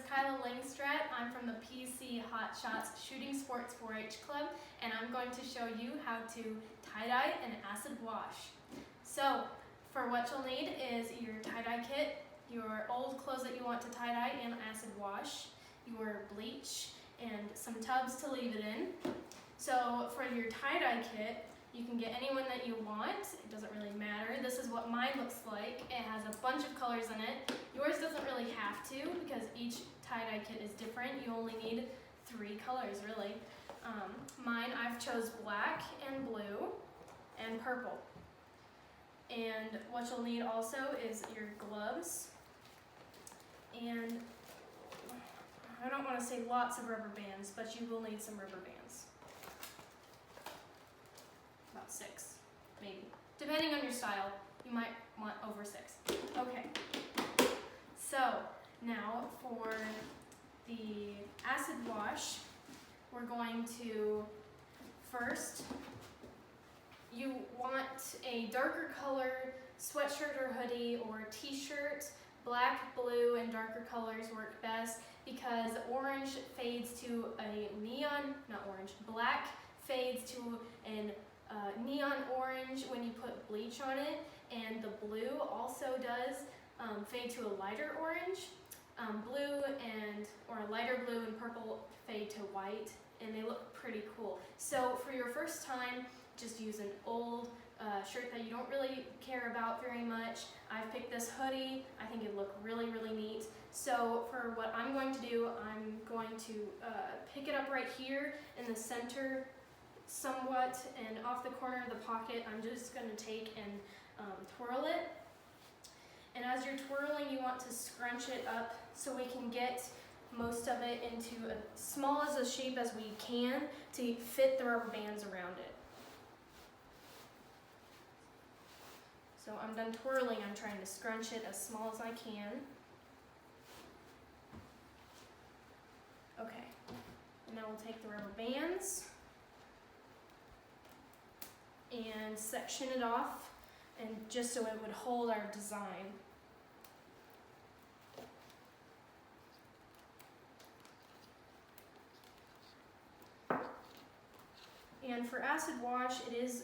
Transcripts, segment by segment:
Kyla Langstrat. I'm from the PC Hot Shots Shooting Sports 4-H Club, and I'm going to show you how to tie-dye and acid wash. So, for what you'll need is your tie-dye kit, your old clothes that you want to tie-dye and acid wash, your bleach, and some tubs to leave it in. So, for your tie-dye kit, you can get any one that you want. It doesn't really matter. This is what mine looks like. It has a bunch of colors in it. Yours doesn't really have to because each tie-dye kit is different. You only need 3 colors really. Mine, I've chose black and blue and purple. And what you'll need also is your gloves. And I don't want to say lots of rubber bands, but you will need some rubber bands. About 6, maybe. Depending on your style, you might want over 6. Okay, so now for the acid wash, we're going to first, you want a darker color sweatshirt or hoodie or t-shirt. Black, blue, and darker colors work best because orange fades to a black fades to an neon orange when you put bleach on it, and the blue also does fade to a lighter orange. Or a lighter blue and purple fade to white, and they look pretty cool. So for your first time, just use an old shirt that you don't really care about very much. I've picked this hoodie. I think it'd look really, really neat. So for what I'm going to do, I'm going to pick it up right here in the center somewhat, and off the corner of the pocket, I'm just going to take and twirl it. And as you're twirling, you want to scrunch it up so we can get most of it into as small as a shape as we can to fit the rubber bands around it. So I'm done twirling, I'm trying to scrunch it as small as I can. Okay, and now we'll take the rubber bands and section it off, and just so it would hold our design. And for acid wash, it is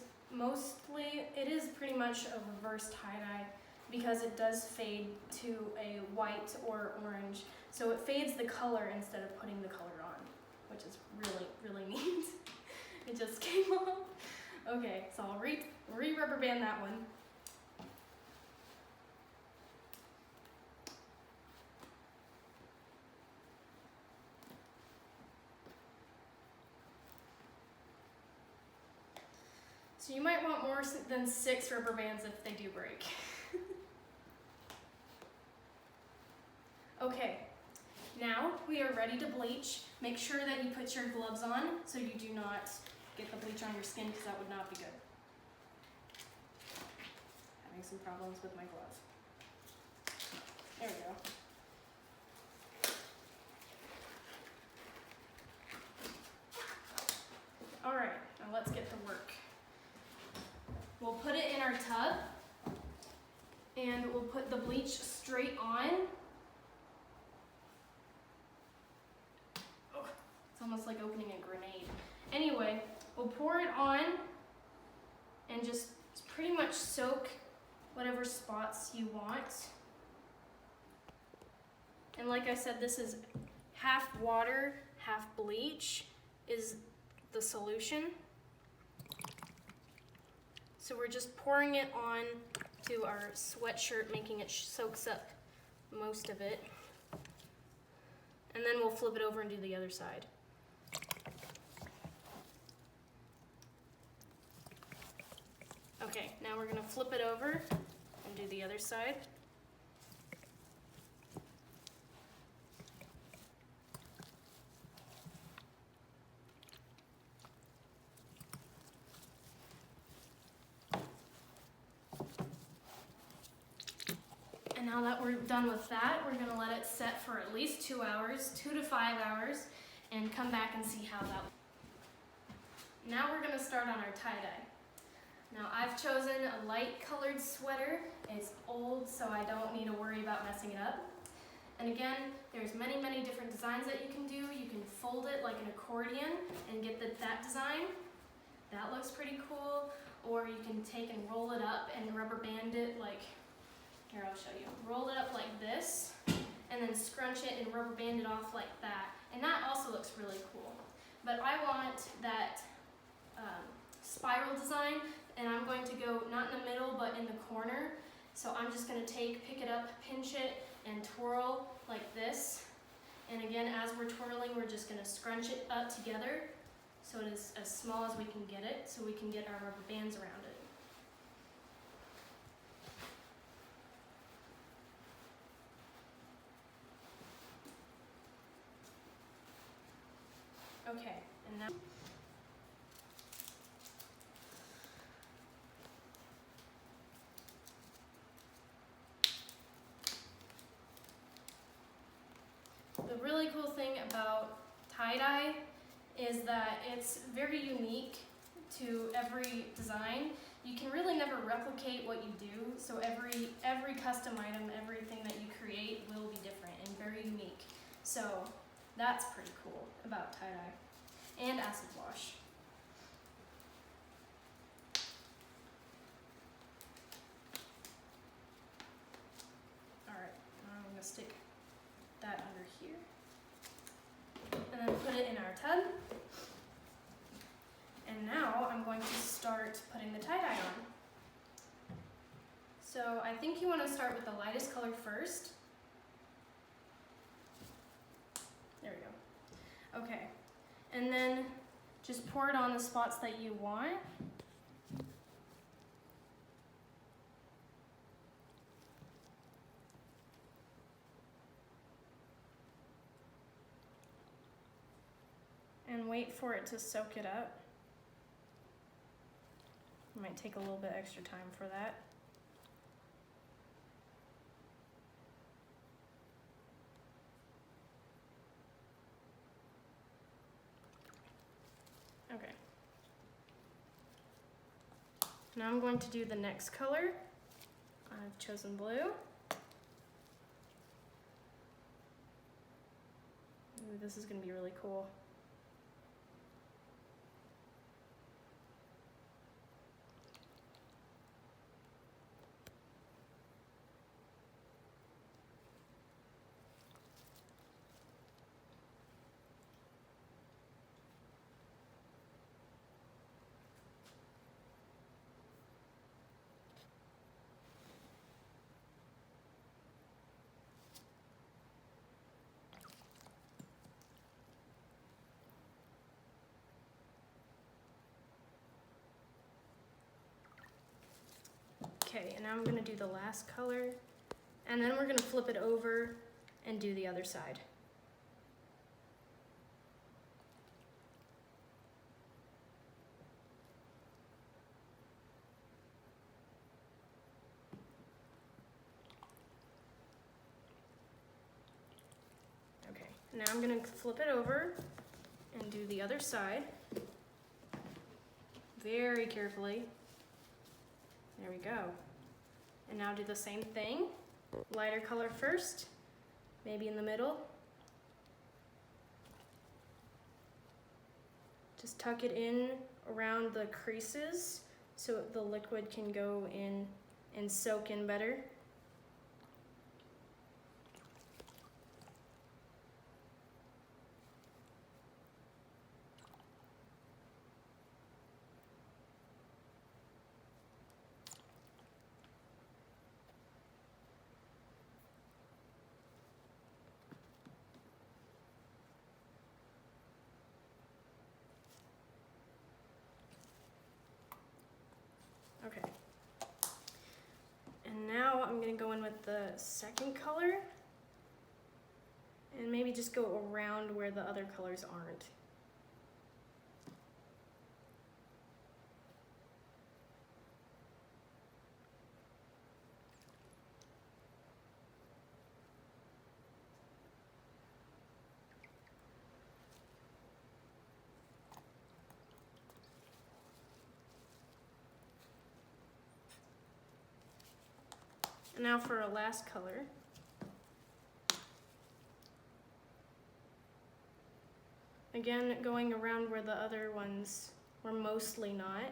pretty much a reverse tie-dye because it does fade to a white or orange. So it fades the color instead of putting the color on, which is really, really neat. It just came off. Okay, so I'll re-rubber band that one. So you might want more than 6 rubber bands if they do break. Okay, now we are ready to bleach. Make sure that you put your gloves on so you do not get the bleach on your skin, because that would not be good. Having some problems with my glove. There we go. All right, now let's get to work. We'll put it in our tub, and we'll put the bleach straight on. Oh, it's almost like opening a grenade. Anyway, we'll pour it on and just pretty much soak whatever spots you want. And like I said, this is half water, half bleach is the solution. So we're just pouring it on to our sweatshirt, making it soaks up most of it. And then we'll flip it over and do the other side. Okay, now we're gonna flip it over and do the other side. And now that we're done with that, we're gonna let it set for at least 2 hours, 2 to 5 hours, and come back and see how that. Now we're gonna start on our tie-dye. Now I've chosen a light colored sweater. It's old, so I don't need to worry about messing it up. And again, there's many, many different designs that you can do. You can fold it like an accordion and get that design. That looks pretty cool. Or you can take and roll it up and rubber band it like, here I'll show you. Roll it up like this and then scrunch it and rubber band it off like that. And that also looks really cool. But I want that spiral design, and I'm going to go not in the middle but in the corner. So I'm just going to pick it up, pinch it, and twirl like this. And again, as we're twirling, we're just going to scrunch it up together so it is as small as we can get it, so we can get our rubber bands around it. Okay, and now the really cool thing about tie-dye is that it's very unique to every design. You can really never replicate what you do, so every custom item, everything that you create will be different and very unique. So that's pretty cool about tie-dye and acid wash. Alright, I'm going to stick that under here and then put it in our tub. And now I'm going to start putting the tie-dye on. So I think you want to start with the lightest color first. There we go. Okay, and then just pour it on the spots that you want. And wait for it to soak it up. It might take a little bit extra time for that. Okay. Now I'm going to do the next color. I've chosen blue. Ooh, this is going to be really cool. Okay, and now I'm going to do the last color, and then we're going to flip it over and do the other side. Okay, now I'm going to flip it over and do the other side very carefully. There we go. And now do the same thing. Lighter color first, maybe in the middle. Just tuck it in around the creases so the liquid can go in and soak in better. Okay. And now I'm going to go in with the second color and maybe just go around where the other colors aren't. And now for our last color. Again, going around where the other ones were mostly not.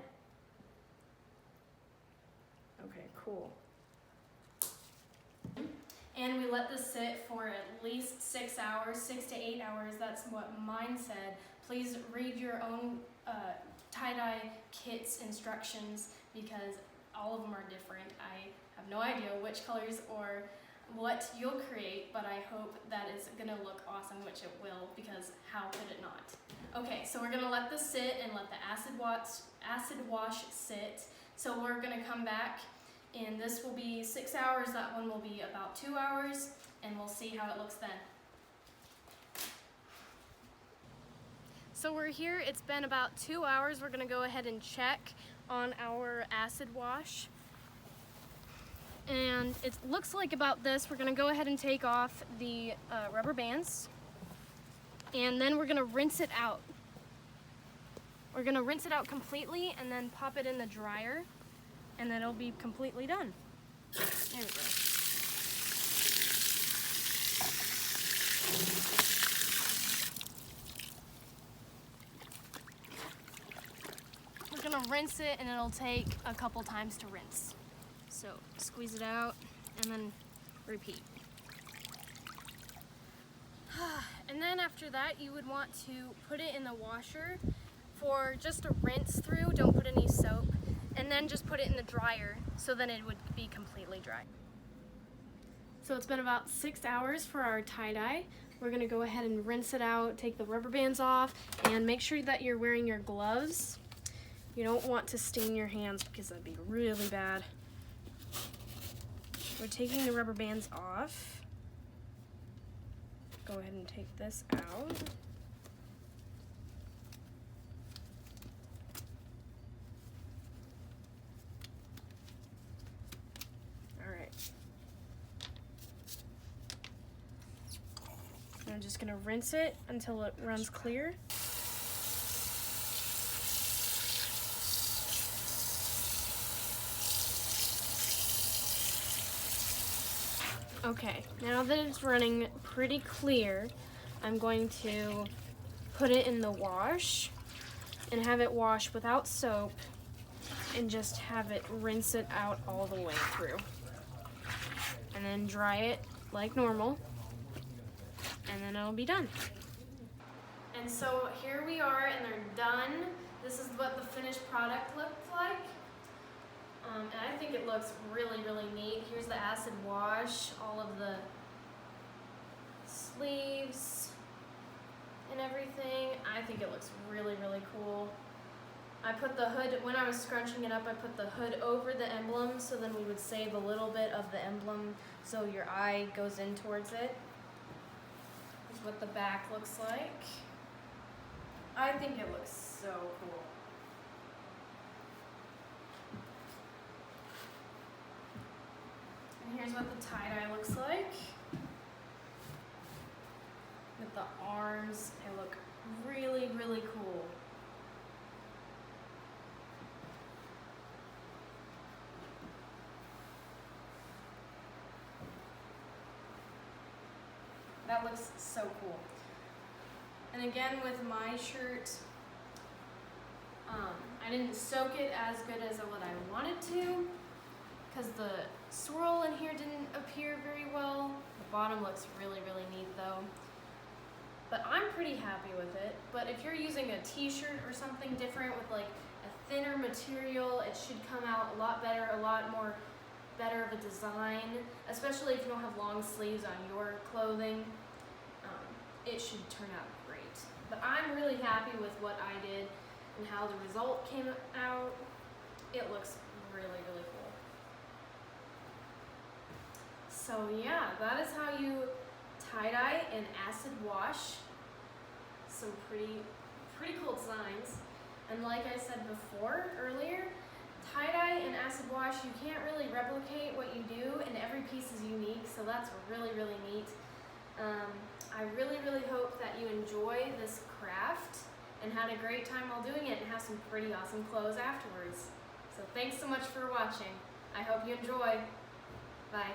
Okay, cool. And we let this sit for at least 6 hours, 6 to 8 hours. That's what mine said. Please read your own tie-dye kit's instructions because all of them are different. I have no idea which colors or what you'll create, but I hope that is gonna look awesome, which it will, because how could it not? Okay, so we're gonna let this sit and let the acid wash sit. So we're gonna come back, and this will be 6 hours, that one will be about 2 hours, and we'll see how it looks then. So we're here, it's been about 2 hours. We're gonna go ahead and check on our acid wash. And it looks like about this. We're gonna go ahead and take off the rubber bands, and then we're gonna rinse it out. We're gonna rinse it out completely and then pop it in the dryer, and then it'll be completely done. There we go. We're gonna rinse it, and it'll take a couple times to rinse. So squeeze it out and then repeat. And then after that, you would want to put it in the washer for just a rinse through. Don't put any soap, and then just put it in the dryer so then it would be completely dry. So it's been about 6 hours for our tie-dye. We're gonna go ahead and rinse it out, take the rubber bands off, and make sure that you're wearing your gloves. You don't want to stain your hands because that'd be really bad. We're taking the rubber bands off. Go ahead and take this out. All right. I'm just gonna rinse it until it runs clear. Okay, now that it's running pretty clear, I'm going to put it in the wash and have it wash without soap and just have it rinse it out all the way through. And then dry it like normal, and then it'll be done. And so here we are, and they're done. This is what the finished product looked like. And I think it looks really, really neat. Here's the acid wash, all of the sleeves and everything. I think it looks really, really cool. I put the hood, when I was scrunching it up, I put the hood over the emblem, so then we would save a little bit of the emblem so your eye goes in towards it. This is what the back looks like. I think it looks so cool. Here's what the tie-dye looks like. With the arms, they look really, really cool. That looks so cool. And again, with my shirt, I didn't soak it as good as what I wanted to, because the swirl in here didn't appear very well. The bottom looks really, really neat though. But I'm pretty happy with it. But if you're using a t-shirt or something different with like a thinner material, it should come out a lot better, a lot more better of a design, especially if you don't have long sleeves on your clothing. It should turn out great. But I'm really happy with what I did and how the result came out. It looks really, really cool. So yeah, that is how you tie-dye and acid wash. Some pretty cool designs. And like I said before, earlier, tie-dye and acid wash, you can't really replicate what you do, and every piece is unique, so that's really, really neat. I really, really hope that you enjoy this craft and had a great time while doing it and have some pretty awesome clothes afterwards. So thanks so much for watching. I hope you enjoy. Bye.